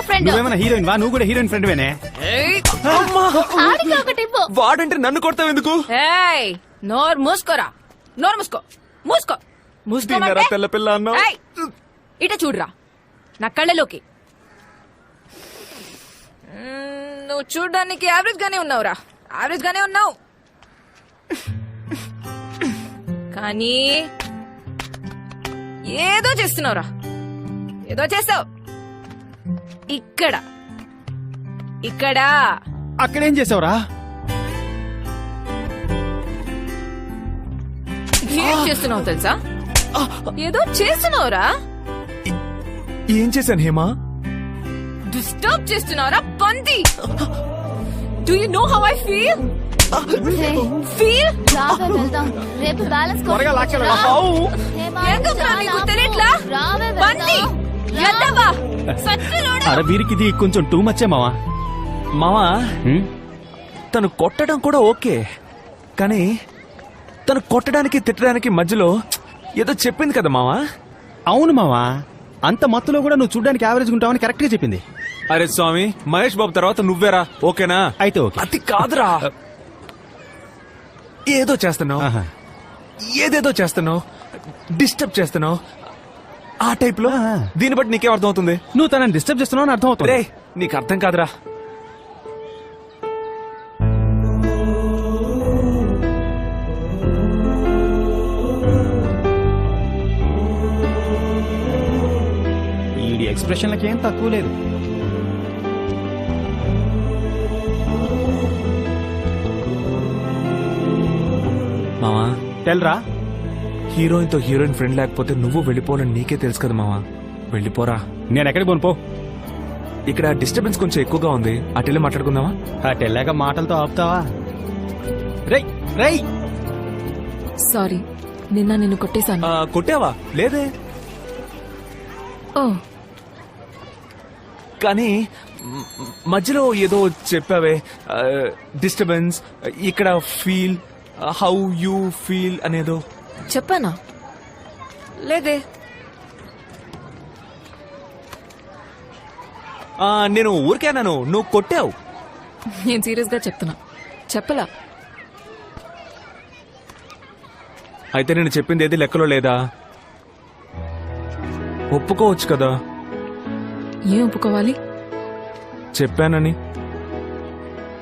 Friend. నువ్వేమైనా heroine వా? నువ్వు కూడా హీరోయిన్ ఫ్రెండ్ వేనే. ఆడికి ఒకటి ఇవ్వు. వాడంటే నన్ను కొడతావు ఎందుకు? ఏయ్ నోరు మూసుకోరా, నోరు మూసుకో, మూసుకో, దీన్నరా తెల్ల పిల్ల అన్నావు? ఇట చూడరా నా కళ్ళలోకి. నువ్వు చూడ్డానికి యావరేజ్ గానే ఉన్నావురా, యావరేజ్ గానే ఉన్నావు. కానీ ఏదో చేస్తున్నావురా, ఏదో చేస్తావు. ఇక్కడ ఇక్కడ అక్కడేం చేసావురా? ఏం చేస్తున్నావు తెలుసా? ఏదో చేస్తున్నావురా. ఏం చేశాను హేమా? డిస్టర్బ్ చేస్తున్నావురా పంది. Do you know how I feel? Feel రావే వెళ్దాం. రేపు బ్యాలెన్స్ త్వరగా లాక్కెళ్ళు. ఎందుకురా నీకు తెలియట్లా? పంది ఎద్దవా సచ్చిలోడా. అరే వీరికి ఇది కొంచెం టూ మచ్చే మావా. మావా తను కొట్టడం కూడా ఓకే, కానీ తను కొట్టడానికి తిట్టడానికి మధ్యలో ఏదో చెప్పింది కదా మావా. అవును మావా, అంత మత్తులో కూడా నువ్వు చూడ్డానికి యావరేజ్ ఉంటావని కరెక్ట్ గా చెప్పింది. అరే స్వామి, మహేష్ బాబు తర్వాత నువ్వేరా, ఓకేనా? అయితే ఓకే. అది కాదురా, ఏదో చేస్తున్నావు, ఏదేదో చేస్తున్నావు, డిస్టర్బ్ చేస్తున్నావు ఆ టైప్ లో. దీన్ని బట్టి నీకేం అర్థం అవుతుంది? నువ్వు తనని డిస్టర్బ్ చేస్తున్నావు అని అర్థం అవుతుంది. రే నీకు అర్థం కాదురా. ఈ ఎక్స్ప్రెషన్లకి ఏం తక్కువ లేదు. మావా తెల్రా, హీరోయిన్ తో హీరోయిన్ ఫ్రెండ్ లేకపోతే నువ్వు వెళ్ళిపోవాలని నీకే తెలుసు కదా మావా. వెళ్ళిపోరా. నేను ఎక్కడికి పోను పో. ఇక్కడ డిస్టర్బెన్స్ కొంచెం ఎక్కువగా ఉంది, అటెళ్ళి మాట్లాడుకుందామా? అటెళ్ళాక మాటలతో ఆపుతావా? రై రై సారీ, నిన్న నిన్ను కొట్టేశాను. కొట్టావా? లేదే. ఓ కానీ మధ్యలో ఏదో చెప్పావే, డిస్టర్బెన్స్, ఇక్కడ ఫీల్, హౌ యూ ఫీల్ అనేదో చెప్పానా? లేదే. నేను ఊరికేనాను, నువ్వు కొట్టావు. నేను సీరియస్ గా చెప్తున్నా, చెప్పలా. అయితే నేను చెప్పింది ఏది లెక్కలో లేదా? ఒప్పుకోవచ్చు కదా. ఏం ఒప్పుకోవాలి? చెప్పానని.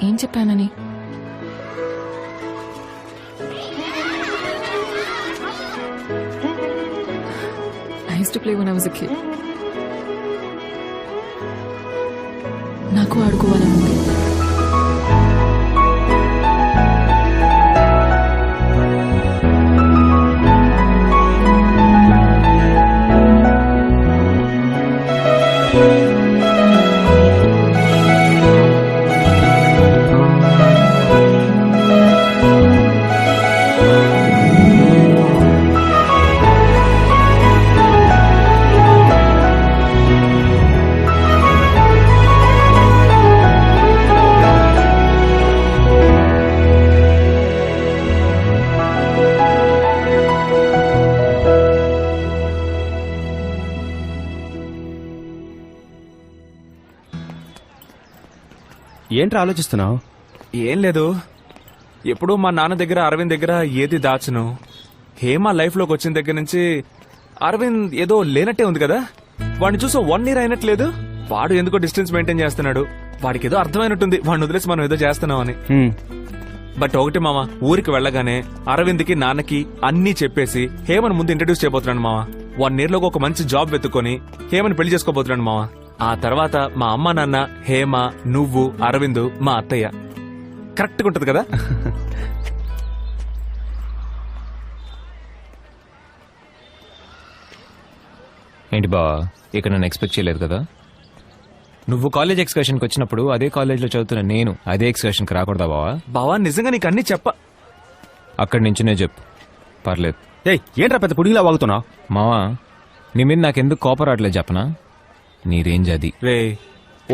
ఏం చెప్పానని? I used to play when I was a kid. నాకు ఆడుకోవాలని ఉంది. ఏంట్రా ఆలోచిస్తున్నావు? ఏం లేదు, ఎప్పుడూ మా నాన్న దగ్గర అరవింద్ దగ్గర ఏది దాచును. హేమ లైఫ్ లోకి వచ్చిన దగ్గర నుంచి అరవింద్ ఏదో లేనట్టే ఉంది కదా. వాడిని చూసో 1 year అయినట్లేదు. వాడు ఎందుకో డిస్టెన్స్ మెయింటైన్ చేస్తున్నాడు. వాడికి ఏదో అర్థమైనట్టుంది, వాడిని వదిలేసి మనం ఏదో చేస్తున్నామని. బట్ ఒకటి మామ, ఊరికి వెళ్ళగానే అరవింద్కి నాన్నకి అన్నీ చెప్పేసి హేమను ముందు ఇంట్రడ్యూస్ చేయబోతున్నాను మామ. 1 year లోకి ఒక మంచి జాబ్ వెతుక్కొని హేమని పెళ్లి చేసుకోబోతున్నాను మామ. ఆ తర్వాత మా అమ్మ నాన్న, హేమ, నువ్వు, అరవింద్, మా అత్తయ్య. కరెక్ట్గా ఉంటది కదా? ఏంటి బావా, ఇక్కడ నన్ను ఎక్స్పెక్ట్ చేయలేదు కదా? నువ్వు కాలేజ్ ఎక్స్కర్షన్కి వచ్చినప్పుడు అదే కాలేజ్లో చదువుతున్న నేను అదే ఎక్స్కర్షన్కి రాకూడదా బావా? బావా నిజంగా నీకు అన్ని అక్కడి నుంచినే చెప్పు, పర్లేదు. ఏంట్రా పెద్ద పుడిగిలా వాగుతున్నావు? మావా, నీ మీద నాకెందుకు కోపం రావట్లేదు చెప్పనా? నీ రేంజ్ అది. రే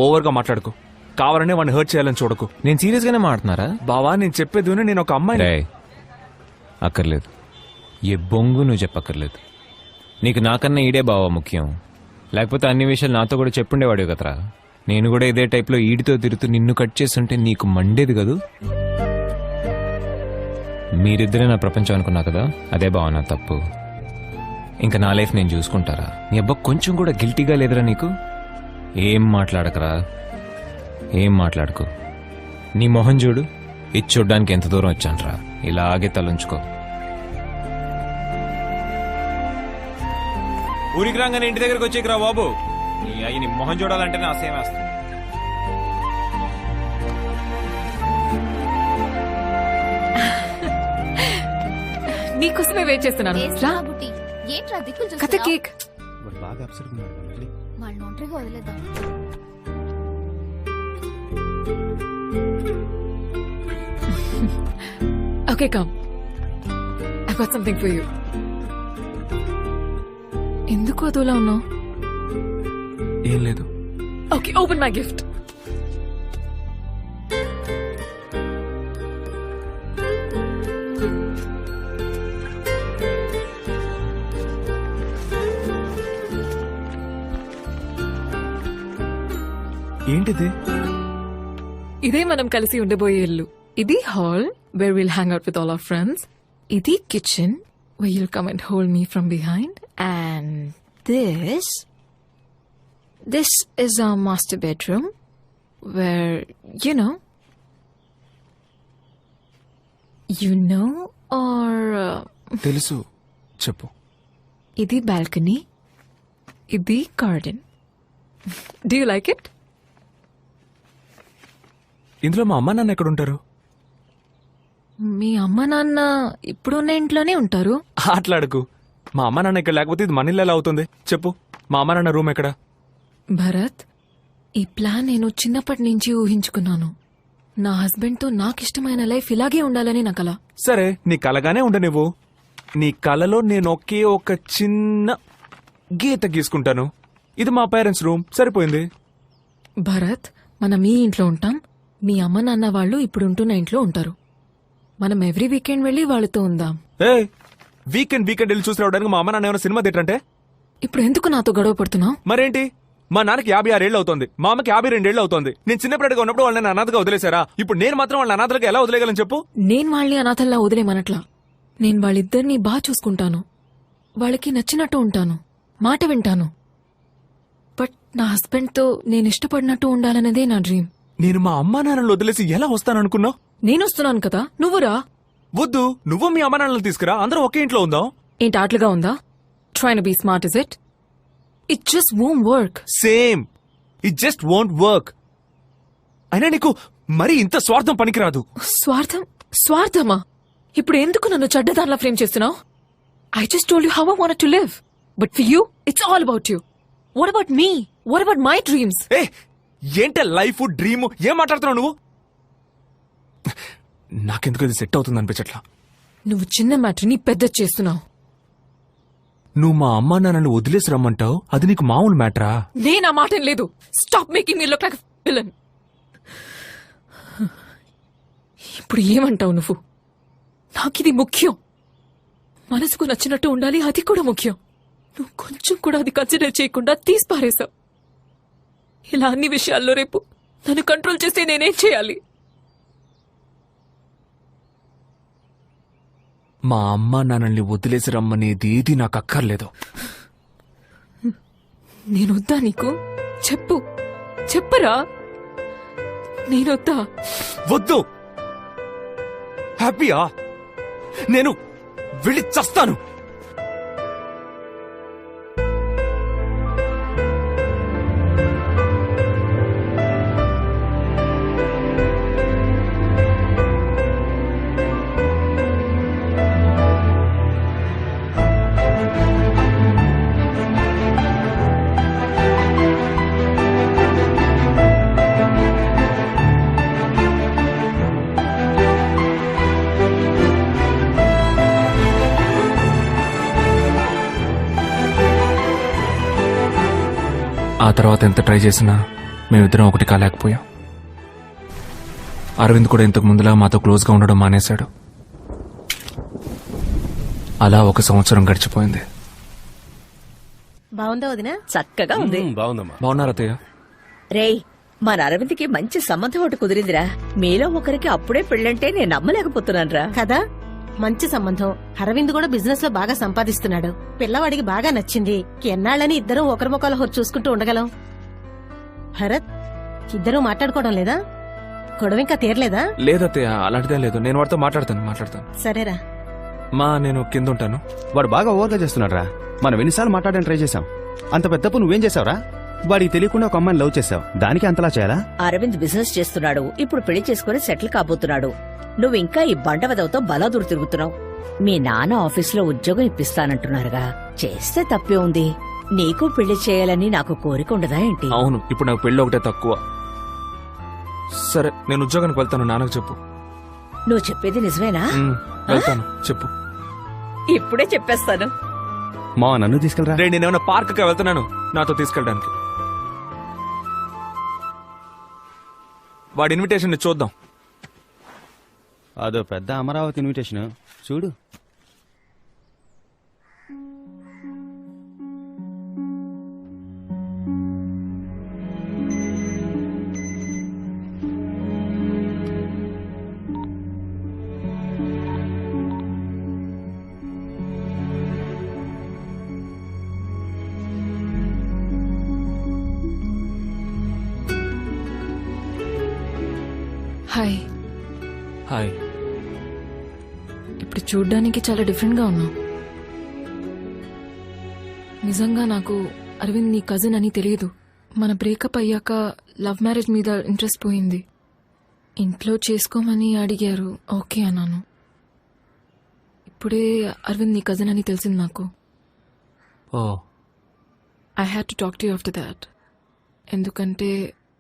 ఓవర్గా మాట్లాడుకో, కావాలనే వాడిని హర్ట్ చేయాలని చూడకు. నేను సీరియస్ గానే మాట్లాడుతున్నారా? బావా నేను చెప్పేది నేను ఒక అమ్మాయి. అక్కర్లేదు, ఏ బొంగు నువ్వు చెప్పక్కర్లేదు. నీకు నాకన్నా ఈడే బావా ముఖ్యం, లేకపోతే అన్ని విషయాలు నాతో కూడా చెప్పుండేవాడు కదరా. నేను కూడా ఇదే టైప్లో ఈడితో తిరుగుతూ నిన్ను కట్ చేస్తుంటే నీకు మండేది కదూ? మీరిద్దరే నా ప్రపంచం అనుకున్నా కదా, అదే బావనా తప్పు. ఇంకా నా లైఫ్ నేను చూసుకుంటారా? నీ అబ్బా కొంచెం కూడా గిల్టీగా లేదురా నీకు? ఏం మాట్లాడకరా, ఏం మాట్లాడుకో. నీ మొహం చూడు, ఇది చూడ్డానికి ఎంత దూరం వచ్చానరా. ఇలాగే తలంచుకో. ఊరికి రాగానే ఇంటి దగ్గరకు వచ్చేకి రా బాబు. నీ మొహం చూడాలంటే నా సేమ్ వేస్తుంది. నీకోసమే వెయిట్ చేస్తున్నాను. రా. వేస్తున్నా బుట్టి. ఏంట్రా దిక్కులు కథ చూస్తున్నావ్? కేక్. వాడు బాగా అప్సెట్ ఉన్నాడు. వాళ్ళని ఒంటరిగా వదిలేద్దాం. Okay, come. I've got something for you. ఎందుకు అదోలా ఉన్నావు? ఏం లేదు. Okay, open my gift. ఏంటిది? ఇదే మనం కలిసి ఉండబోయే ఇల్లు. ఇది hall where we'll hang out with all our friends. ఇది kitchen where you'll come and hold me from behind. And this is our master bedroom where, you know or తెలుసు, చెప్పు. ఇది balcony. ఇది garden. Do you like it? ఇందులో మా అమ్మ నాన్న ఎక్కడ ఉంటారు? మీ అమ్మ నాన్న ఇప్పుడున్న ఇంట్లోనే ఉంటారు. ఆటలాడుకు. మా అమ్మ నాన్న ఇక్కడ లేకపోతే ఇది మన ఇల్లు ఎలా అవుతుంది చెప్పు. మా అమ్మ నాన్న రూమ్ ఎక్కడ? భరత్, ఈ ప్లాన్ నేను చిన్నప్పటి నుంచి ఊహించుకున్నాను. నా హస్బెండ్ తో నాకిష్టమైన లైఫ్ ఇలాగే ఉండాలని నా కల. సరే, నీ కలగానే ఉండ నువ్వు. నీ కలలో నేను ఒకే ఒక చిన్న గీత గీసుకుంటాను. ఇది మా పేరెంట్స్ రూమ్, సరిపోయింది. భరత్, మనం ఈ ఇంట్లో ఉంటాం. మీ అమ్మ నాన్న వాళ్ళు ఇప్పుడు ఉంటున్న ఇంట్లో ఉంటారు. మనం ఎవ్రీ వీకెండ్ వెళ్ళి వాళ్ళతో ఉందాం. ఏ వీకెండ్ వెళ్ళి చూసి రావడానికి మా అమ్మ నాన్న ఏమైనా సినిమా థియేటర్ అంటే? ఇప్పుడు ఎందుకు నాతో గొడవ పడుతున్నావు? మరేంటి, మా నాన్నకి 56 ఏళ్ళు అవుతుంది, మా అమ్మకి 52 ఏళ్ళు అవుతుంది. నేను చిన్నప్పటిగా ఉన్నప్పుడు వాళ్ళని అనాథగా వదిలేశారా? ఇప్పుడు నేను మాత్రం వాళ్ళని అనాథలుగా ఎలా వదిలేయగలను చెప్పు? నేను వాళ్ళని అనాథల్లా వదిలేమనట్లా. నేను వాళ్ళిద్దరినీ బాగా చూసుకుంటాను. వాళ్ళకి నచ్చినట్టు ఉంటాను, మాట వింటాను. బట్ నా హస్బెండ్ తో నేను ఇష్టపడినట్టు ఉండాలన్నదే నా డ్రీమ్. నేను మా అమ్మా నాన్నలు వదిలేసి ఎలా వస్తాననుకున్నావు? నేను వస్తున్నాను కదా, నువ్వురా. వద్దు, నువ్వు మీ అమ్మా నాన్నలు తీసుకురా, అందరం ఒకే ఇంట్లో ఉందాం. ఏంటి ఆటలుగా ఉందా? Trying to be smart, is it? It just won't work. Same, it just won't work. అయినా నీకు మరి ఇంత స్వార్థం పనికిరాదు. స్వార్థమా? ఇప్పుడు ఎందుకు నన్ను చెడ్డదానిలా ఫ్రేమ్ చేస్తున్నావు? I just told you how I wanted to live. But for you, it's all about you. What about me? What about my dreams? ఏ ఏంటే లైఫ్ డ్రీమ్, ఏం మాట్లాడుతున్నావు నువ్వు? నాకెందుకు ఇది సెట్ అవుతుంది అనిపించట్లా. నువ్వు చిన్న మ్యాటర్ని పెద్ద చేస్తున్నావు. నువ్వు మా అమ్మా నాన్నలు వదిలేసి రమ్మంటావు, అది నీకు మామూలు మ్యాటరా? నేను ఆ మాట లేదు. Stop making me look like villain. ఇప్పుడు ఏమంటావు నువ్వు? నాకిది ముఖ్యం. మనసుకు నచ్చినట్టు ఉండాలి, అది కూడా ముఖ్యం. నువ్వు కొంచెం కూడా అది కన్సిడర్ చేయకుండా తీసిపారేశావు. ఇలా అన్ని విషయాల్లో రేపు నన్ను కంట్రోల్ చేస్తే నేనేం చేయాలి? మా అమ్మా నాన్నల్ని వదిలేసి రమ్మనేది ఏది నాకు అక్కర్లేదు. నేనొద్దా నీకు? చెప్పరా. నేనొద్దా? వద్దు. హ్యాపీయా? నేను వెళ్ళి చస్తాను. ఆ తర్వాత ఎంత ట్రై చేసినా మేమిద్దరం ఒకటి కాలేకపోయాం. అరవింద్ కూడా ఇంతకు ముందులా మాతో క్లోజ్గా ఉండడం మానేశాడు. అలా 1 సంవత్సరం గడిచిపోయింది. బాగుందా వదినా? చక్కగా ఉంది. బాగుందమ్మా. బాగున్నారు అత్తయ్య? రేయ్, మన అరవింద్కి మంచి సంబంధం ఒకటి కుదిరిందిరా. మీలో ఒకరికి అప్పుడే పెళ్ళంటే నేను నమ్మలేకపోతున్నానురా. కదా మంచి సంబంధం. అరవింద్ కూడా బిజినెస్ లో బాగా సంపాదిస్తున్నాడు. పిల్లవాడికి బాగా నచ్చింది. ఎన్నాళ్ళని ఇద్దరం ఒకరి ముఖాలు చూసుకుంటూ ఉండగలం? భరత్, ఇద్దరూ మాట్లాడుకోవడం లేదా? గొడవ ఇంకా తీరలేదా? లేదత్తయ్య, అలాంటిదే లేదు. నేను వాడితో మాట్లాడతాను. సరేరా. మా నేను కింద ఉంటాను. వాడు బాగా ఓవర్గా చేస్తున్నాడు రా. మనం ఎన్నిసార్లు మాట్లాడడానికి ట్రై చేశాం. అంత పెద్దప్పు నువ్వేం చేసావురా? వాడికి తెలియకుండా ఒక అమ్మాయిని లవ్ చేసావు. దానికి అంతలా చేయాలా? అరవింద్ బిజినెస్ చేస్తున్నాడు. ఇప్పుడు పెళ్లి చేసుకుని సెటిల్ కాబోతున్నాడు. నువ్వు ఇంకా ఈ బండవదవతో బలాదూరు తిరుగుతున్నావు. మీ నాన్న ఆఫీసులో ఉద్యోగం ఇప్పిస్తానంటున్నారుగా, చేస్తే తప్పే ఉంది. నీకు పెళ్లి చేయాలని నాకు కోరిక ఉండదా ఏంటి? అవును, ఇప్పుడు నాకు పెళ్లి ఒకటే తక్కువ. సరే, నేను ఉద్యోగానికి వెళ్తాను. నాన్నకు చెప్పు. నువ్వు చెప్పేది నిజమేనా? వెళ్తాను, చెప్పు. ఇప్పుడే చెప్పేస్తాను. మా నన్ను తీసుకెళ్ళరా. రే, నేనేమన్నా పార్క్ వెళ్తున్నాను నాతో తీసుకెళ్ళడానికి. వాడి ఇన్విటేషన్ చూద్దాం. అదో పెద్ద అమరావతి ఇన్విటేషన్ చూడు. హాయ్. హాయ్. ఇప్పుడు చూడ్డానికి చాలా డిఫరెంట్ గా ఉన్నావు. నిజంగా నాకు అరవింద్ నీ కజిన్ అని తెలియదు. మన బ్రేకప్ అయ్యాక లవ్ మ్యారేజ్ మీద ఇంట్రెస్ట్ పోయింది. ఇంట్లో చేసుకోమని అడిగారు, ఓకే అన్నాను. ఇప్పుడే అరవింద్ నీ కజిన్ అని తెలిసింది నాకు. Oh, I had to talk to you after that. ఎందుకంటే